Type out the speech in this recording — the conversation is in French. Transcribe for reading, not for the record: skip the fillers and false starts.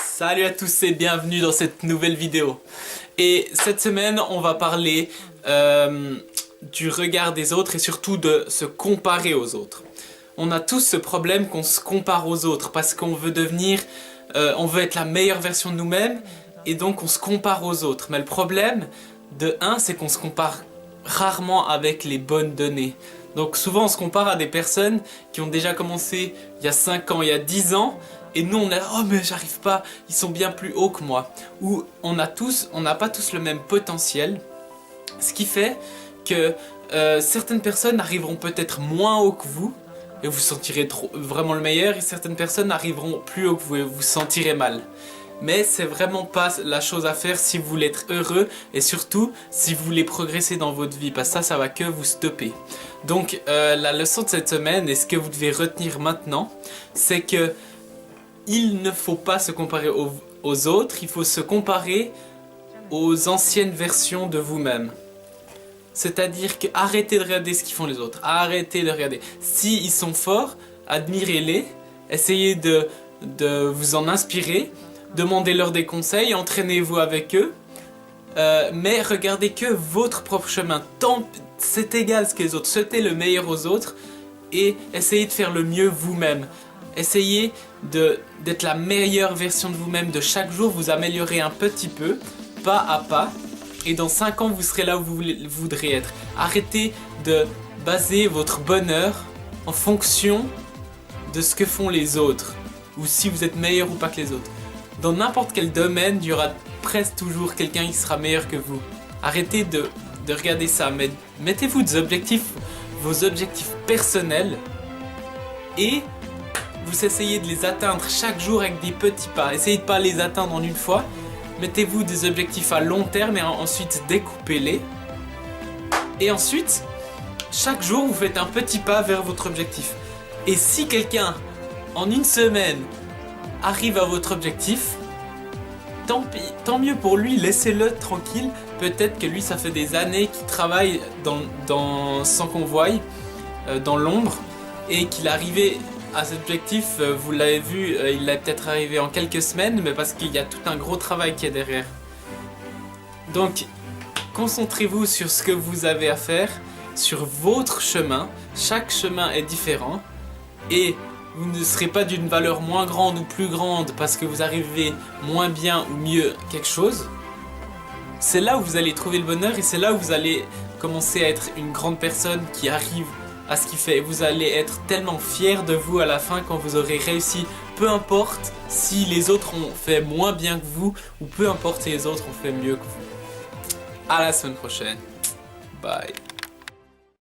Salut à tous et bienvenue dans cette nouvelle vidéo. Et cette semaine, on va parler du regard des autres et surtout de se comparer aux autres. On a tous ce problème qu'on se compare aux autres parce qu'on veut on veut être la meilleure version de nous-mêmes et donc on se compare aux autres. Mais le problème, de un, c'est qu'on se compare rarement avec les bonnes données. Donc souvent on se compare à des personnes qui ont déjà commencé il y a 5 ans, il y a 10 ans, et nous on est oh mais j'arrive pas, ils sont bien plus hauts que moi. Ou on n'a pas tous le même potentiel, ce qui fait que certaines personnes arriveront peut-être moins haut que vous, et vous sentirez vraiment le meilleur, et certaines personnes arriveront plus haut que vous et vous sentirez mal. Mais c'est vraiment pas la chose à faire si vous voulez être heureux et surtout si vous voulez progresser dans votre vie, parce que ça va que vous stopper. Donc la leçon de cette semaine et ce que vous devez retenir maintenant, c'est que il ne faut pas se comparer aux autres, il faut se comparer aux anciennes versions de vous-même. C'est-à-dire que arrêtez de regarder ce qu'ils font les autres, arrêtez de regarder. S'ils sont forts, admirez-les, essayez de vous en inspirer, demandez-leur des conseils, entraînez-vous avec eux, mais regardez que votre propre chemin. C'est égal ce que les autres, souhaitez le meilleur aux autres et essayez de faire le mieux vous-même. Essayez d'être la meilleure version de vous-même, de chaque jour vous améliorer un petit peu, pas à pas, et dans 5 ans vous serez là où vous voudrez être. Arrêtez de baser votre bonheur en fonction de ce que font les autres, ou si vous êtes meilleur ou pas que les autres. Dans n'importe quel domaine, il y aura presque toujours quelqu'un qui sera meilleur que vous. Arrêtez de regarder ça, mais mettez-vous vos objectifs personnels, et vous essayez de les atteindre chaque jour avec des petits pas. Essayez de ne pas les atteindre en une fois. Mettez-vous des objectifs à long terme et ensuite découpez-les. Et ensuite, chaque jour, vous faites un petit pas vers votre objectif. Et si quelqu'un, en une semaine, arrive à votre objectif, tant mieux pour lui, laissez-le tranquille. Peut-être que lui, ça fait des années qu'il travaille sans qu'on voie, dans l'ombre, et qu'il est arrivé à cet objectif, vous l'avez vu, il est peut-être arrivé en quelques semaines, mais parce qu'il y a tout un gros travail qui est derrière. Donc, concentrez-vous sur ce que vous avez à faire, sur votre chemin. Chaque chemin est différent, et vous ne serez pas d'une valeur moins grande ou plus grande parce que vous arrivez moins bien ou mieux quelque chose. C'est là où vous allez trouver le bonheur, et c'est là où vous allez commencer à être une grande personne qui arrive à ce qu'il fait. Vous allez être tellement fier de vous à la fin quand vous aurez réussi, peu importe si les autres ont fait moins bien que vous, ou peu importe si les autres ont fait mieux que vous. À la semaine prochaine. Bye.